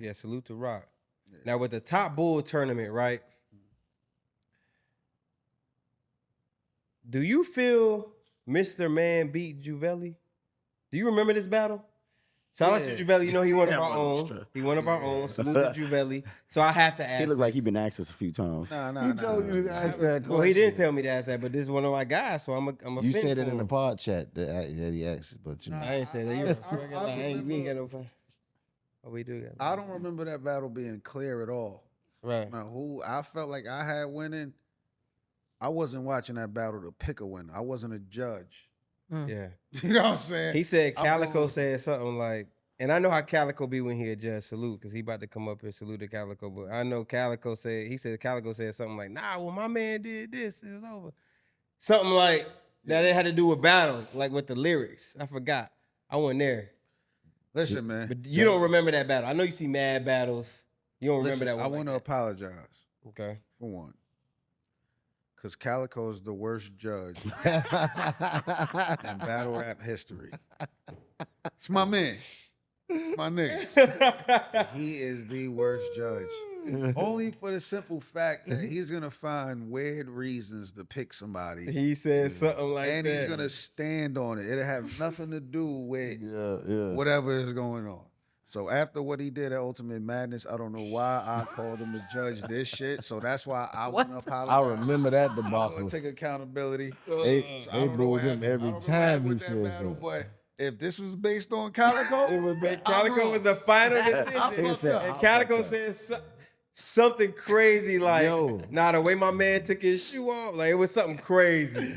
Yeah, salute to Rock. Yeah. Now with the Top Bull tournament, right? Do you feel Mr. Man beat Jjdd? Do you remember this battle? Shout out to Jjdd. You know he one of our own. He one of our own. Salute to Jjdd. So I have to ask. He looked like he been asked this a few times. He told you to ask that question. Well, he didn't tell me to ask that, but this is one of my guys, so I'm a. You said it in the pod chat that he asked, but you know. I ain't say that. We ain't got no fun. Oh, we do got. I don't remember that battle being clear at all. Right. Now, who I felt like I had winning, I wasn't watching that battle to pick a winner. I wasn't a judge. Yeah. You know what I'm saying? He said Calicoe said something like, and I know how Calicoe be when he a judge salute, because he about to come up here salute to Calicoe, but I know Calicoe said something like, nah, well, my man did this, it was over. Something like that it had to do with battle, like with the lyrics. I forgot. I wasn't there. Listen, man. But you don't remember that battle. I know you see mad battles. You don't remember that one. I want to apologize. Okay. For one. Because Calicoe is the worst judge in battle rap history. It's my man. It's my nigga. He is the worst judge. Only for the simple fact that he's going to find weird reasons to pick somebody. He said something like and that. And he's going to stand on it. It'll have nothing to do with whatever is going on. So after what he did at Ultimate Madness, I don't know why I called him to judge this shit. So that's why I want to apologize. I remember that debacle. Take accountability. They booed him every time he said something. But if this was based on Calicoe, Calicoe was the final decision. And Calicoe said something crazy like, nah, the way my man took his shoe off, like it was something crazy.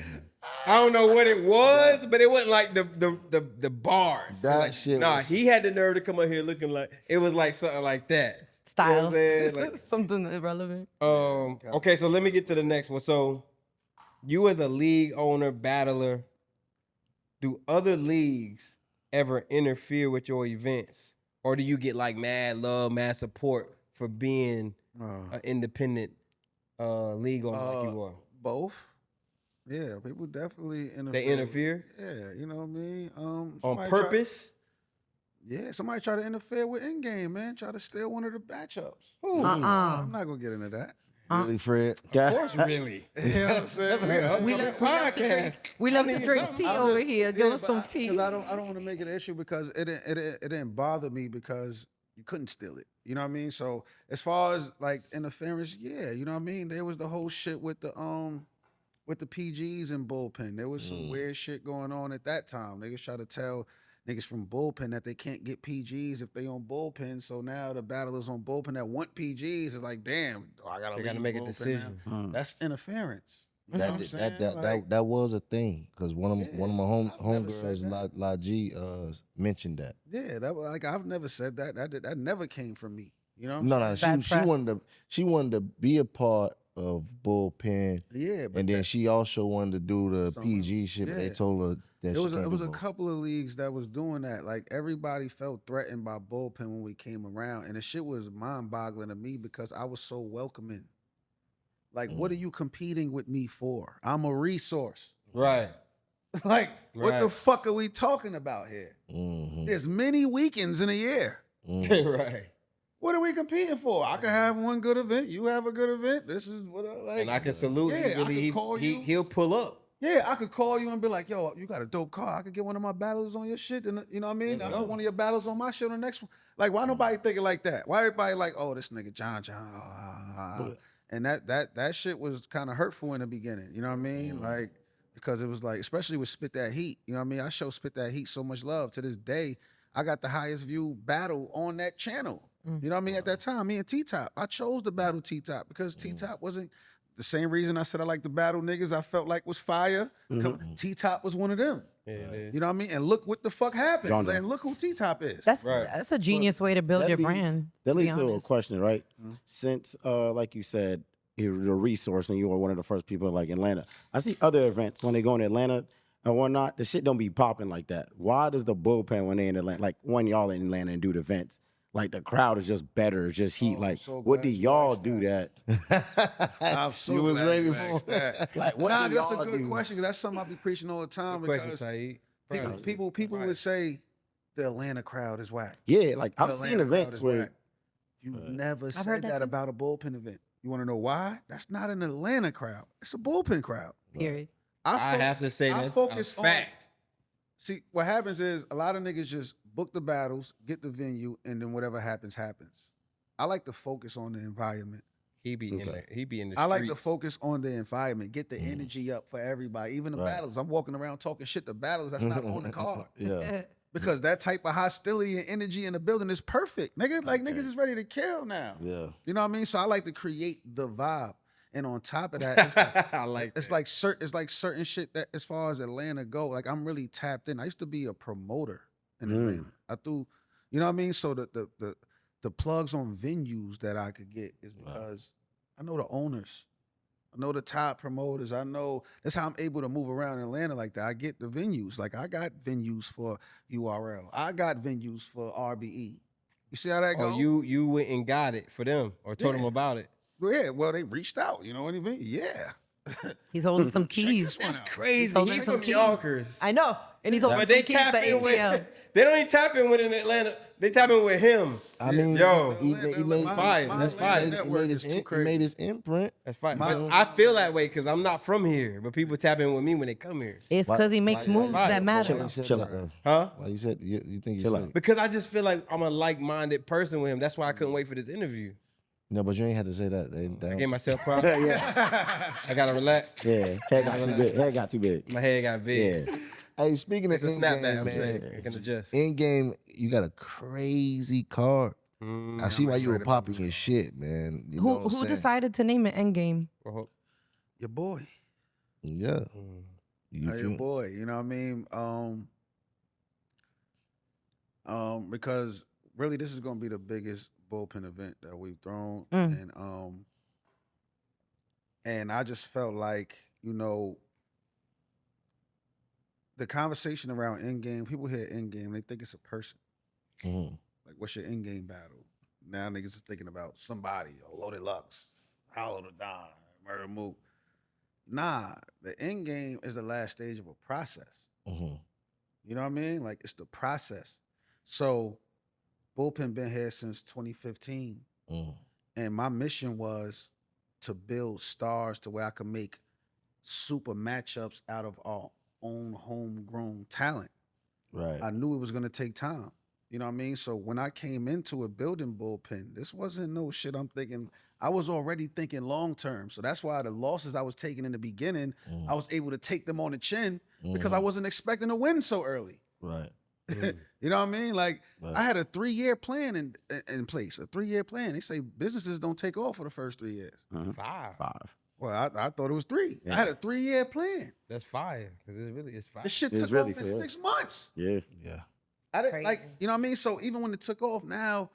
I don't know what it was, but it wasn't like the bars. That like, shit. Nah, he had the nerve to come up here looking like it was like something like that. Style. You know what I'm saying? Like, something irrelevant. Okay, so let me get to the next one. So you as a league owner, battler, do other leagues ever interfere with your events? Or do you get like mad love, mad support for being an independent league owner like you are? Both. Yeah, people definitely interfere. They interfere? Yeah, you know what I mean? On purpose? Yeah, somebody try to interfere with Endgame, man. Try to steal one of the matchups. I'm not going to get into that. Really, Fred? Of course, really. You know what I'm saying? We love to drink tea over here. Give us some tea. I don't want to make it an issue because it didn't bother me because you couldn't steal it. You know what I mean? So as far as like interference, yeah, you know what I mean? There was the whole shit with the PGs and Bullpen. There was some weird shit going on at that time. Niggas try to tell niggas from Bullpen that they can't get PGs if they on Bullpen. So now the battlers on Bullpen that want PGs is like, damn, I gotta make a decision. That's interference. That was a thing because one of my homegirls, La G, mentioned that. Yeah, that was like I've never said that. That never came from me. You know? No, she wanted to be a part of Bullpen. Yeah, but and then she also wanted to do the PG shit. But they told her that it was a couple of leagues that was doing that. Like everybody felt threatened by Bullpen when we came around, and the shit was mind-boggling to me because I was so welcoming. Like, what are you competing with me for? I'm a resource. Right. Like, what the fuck are we talking about here? There's many weekends in a year. Right. What are we competing for? I can have one good event. You have a good event. This is what I like. And I can salute you. Really, he'll pull up. Yeah, I could call you and be like, yo, you got a dope car. I could get one of my battles on your shit. And you know what I mean? I put one of your battles on my shit on the next one. Like, why nobody thinking like that? Why everybody like, oh, this nigga John. And that shit was kind of hurtful in the beginning. You know what I mean? Like, because it was like, especially with Spit That Heat. You know what I mean? I show Spit That Heat so much love. To this day, I got the highest view battle on that channel. You know what I mean? At that time, me and T-Top, I chose to battle T-Top because T-Top wasn't the same reason I said I like to battle niggas I felt like was fire. T-Top was one of them. Yeah, you know what I mean? And look what the fuck happened. And look who T-Top is. That's a genius way to build your brand. That leads to a question, right? Since, like you said, you're a resource and you were one of the first people like Atlanta. I see other events when they go in Atlanta and whatnot, the shit don't be popping like that. Why does the Bullpen when they in Atlanta, like when y'all in Atlanta and do the events, like the crowd is just better, just heat. Like, what do y'all do that? I'm so you was ready for that. Like, what that's a good question because that's something I be preaching all the time. Good question, Saeed. People would say the Atlanta crowd is whack. Yeah, like I've seen events where You never heard said that that too. about a bullpen event. You want to know why? That's not an Atlanta crowd. It's a bullpen crowd. Period. I have to say I that's focus a fact. See, what happens is a lot of niggas just book the battles, get the venue, and then whatever happens, happens. I like to focus on the environment. He be in the I streets. like to focus on the environment, get the energy up for everybody, even the battlers. I'm walking around talking shit to battlers that's not on the card. Yeah. Because that type of hostility and energy in the building is perfect. Nigga, like niggas is ready to kill now. Yeah. You know what I mean? So I like to create the vibe. And on top of that, it's like, I like it's like certain shit that as far as Atlanta go, like I'm really tapped in. I used to be a promoter in Atlanta. I threw, you know what I mean? So the plugs on venues that I could get is because I know the owners. I know the top promoters. I know that's how I'm able to move around in Atlanta like that. I get the venues. Like I got venues for URL. I got venues for RBE. You see how that goes? Oh, you went and got it for them or told them about it. Yeah, well, they reached out. You know what I mean? Yeah. He's holding some Check keys. this one out. Crazy. holding He's some from keys. Yonkers. I know. And he's holding But some they keys to tap in ATL. with. They don't even tap in with in Atlanta. They tap in with him. I mean, Yo, he made fire. That's fire. He made his imprint. That's fine. But I feel that way because I'm not from here. But people tap in with me when they come here. It's Why- because he makes why- moves why- that why matter. you said Chill that, out. though? Huh? Why you said you think Chill you out. Because I just feel like I'm a like-minded person with him. That's why I couldn't wait for this interview. No, but you ain't had to say that. I gave myself props. Yeah. I gotta relax. Yeah. Head got too big. Head got too big. My head got big. Yeah. Hey, speaking of It's a snapback. Endgame, I'm saying man. I can adjust. Endgame, you got a crazy card. I see why you were excited about popping this your shit, man. You know what I'm Who saying? decided to name it Endgame? Well, Your boy. Yeah. mm. You Your feel? boy. You know what I mean? Because really this is gonna be the biggest bullpen event that we've thrown. And I just felt like, you know, the conversation around Endgame, people hear Endgame, they think it's a person. Mhm. Like, what's your Endgame battle? Now niggas is thinking about somebody, Loaded Lux, Hollow to Don, Murder Mook. Nah, the Endgame is the last stage of a process. Mhm. You know what I mean? Like, it's the process. So, Bullpen been here since 2015. Mhm. And my mission was to build stars to where I could make super matchups out of our own homegrown talent. Right. I knew it was gonna take time. You know what I mean? So when I came into a building Bullpen, this wasn't no shit I'm thinking. I was already thinking long term. So that's why the losses I was taking in the beginning, I was able to take them on the chin because I wasn't expecting to win so early. Right. You know what I mean? Like Right. I had a 3-year plan in place, a 3-year plan. They say businesses don't take off for the first 3 years. Fire. 5. Well, I thought it was 3. I had a 3-year plan. That's fire. Because it's fire. This shit It's took really off in fair. 6 months. Yeah. Yeah. I didn't like, Crazy. you know what I mean? So even when it took off, now,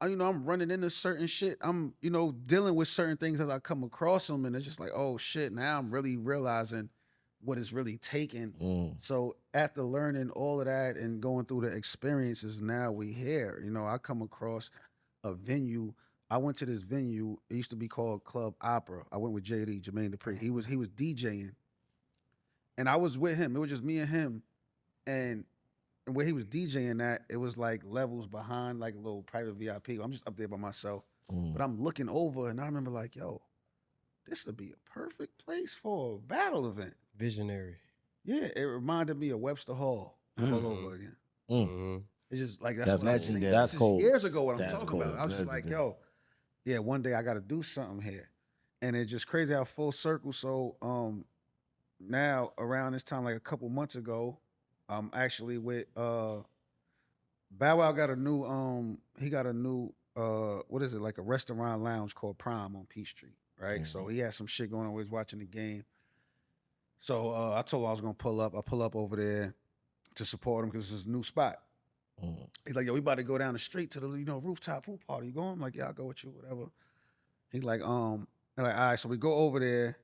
you know, I'm running into certain shit. I'm, you know, dealing with certain things as I come across them, and it's just like, oh shit. Now I'm really realizing what it's really taking. So after learning all of that and going through the experiences, now we here. You know, I come across a venue. I went to this venue. It used to be called Club Opera. I went with Jjdd, Jermaine Dupri. He was DJing, and I was with him. It was just me and him, and where he was DJing at, it was like levels behind, like a little private VIP. I'm just up there by myself, but I'm looking over, and I remember like, yo, this would be a perfect place for a battle event. Visionary. Yeah, it reminded me of Webster Hall all over again. Mm-hmm. It's just like That's that's what I was legendary. thinking. That's This is cold. years ago what I'm That's talking cold. about. I was just like, Legendary. yo, yeah, one day I got to do something here, and it's just crazy how full circle. So now around this time, like a couple months ago, I'm actually with Bow Wow got a new he got a new what is it, like a restaurant lounge called Prime on Peachtree, right? So he had some shit going on. We was watching the game. So I told him I was gonna pull up. I pull up over there to support him because it's a new spot. He's like, yo, we about to go down the street to the rooftop pool party. You going? I'm like, yeah, I'll go with you, whatever. He like, all right, so we go over there,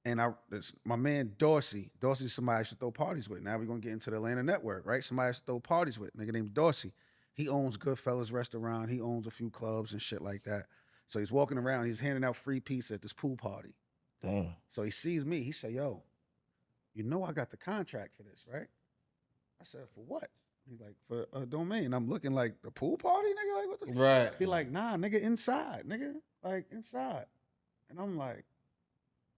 and it's my man Dorsey. Dorsey's somebody I should throw parties with. Now we're gonna get into the Atlanta network, right? Somebody I should throw parties with. Nigga named Dorsey. He owns Goodfellas Restaurant. He owns a few clubs and shit like that. So he's walking around, he's handing out free pizza at this pool party. Damn. So he sees me, he said, yo, you know I got the contract for this, right? I said, for what? He's like, for a domain. I'm looking like the pool party, nigga. Like what the Right. He like, nah, nigga, inside, nigga. Like inside. And I'm like,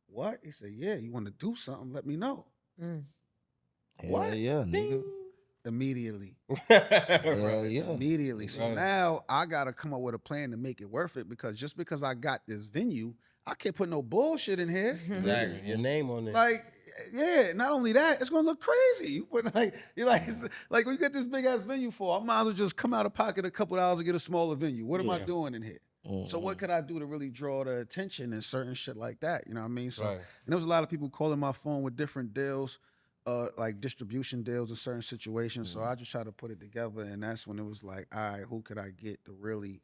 what? He said, yeah, you want to do something, let me know. Hell What? yeah, nigga. Immediately. Hell yeah. Immediately. So Right. now I gotta come up with a plan to make it worth it because just because I got this venue, I can't put no bullshit in here. Exactly. Your name on it. Like, yeah, not only that, it's gonna look crazy. You put you're like, like when you get this big ass venue for, I might as well just come out of pocket a couple dollars to get a smaller venue. What am I doing in here? So what could I do to really draw the attention and certain shit like that? You know what I mean? So Right. and there was a lot of people calling my phone with different deals, like distribution deals in certain situations. So I just tried to put it together, and that's when it was like, all right, who could I get to really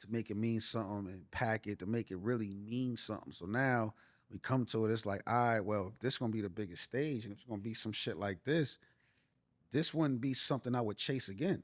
to make it mean something and pack it to make it really mean something. So now we come to it, it's like, all right, well, if this is gonna be the biggest stage and if it's gonna be some shit like this wouldn't be something I would chase again.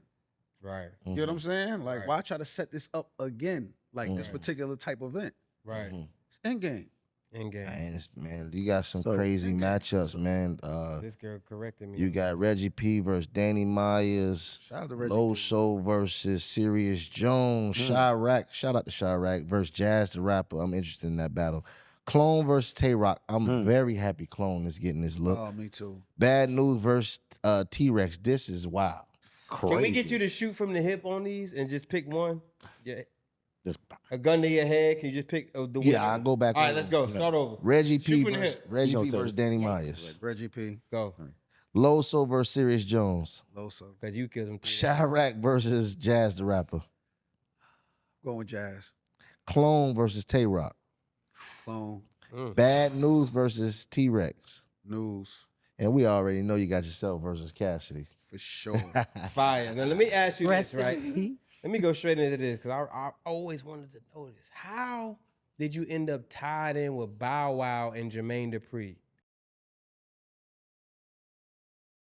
Right. You know what I'm saying? Like, Right. why try to set this up again? Like this particular type of event. Right. It's Endgame. Endgame. Man, you got some So- crazy matchups, man. This girl corrected me. You got Reggie P versus Danny Myers. Shout out to Reggie. Low Soul versus Sirius Jones. Chirac, shout out to Chirac versus Jazz the Rapper. I'm interested in that battle. Clone versus Tay Rock. I'm very happy Clone is getting this look. Oh, me too. Bad News versus T-Rex. This is wild. Crazy. Can we get you to shoot from the hip on these and just pick one? Yeah. Just A gun to your head. Can you just pick the winner? Yeah, I'll go back. All right, over. let's go. Start over. Reggie Shoot P from the versus hip. Reggie You P know, versus Danny Myers. Reggie P. Go. Low Soul versus Sirius Jones. Loso. Because you killed him. Chirac versus Jazz the Rapper. Going with Jazz. Clone versus Tay Rock. Clone. Bad News versus T-Rex. News. And we already know you got yourself versus Cassidy. For sure. Fire. Now, let me ask you Rest this, right? in peace. Let me go straight into this because I always wanted to know this. How did you end up tied in with Bow Wow and Jermaine Dupri?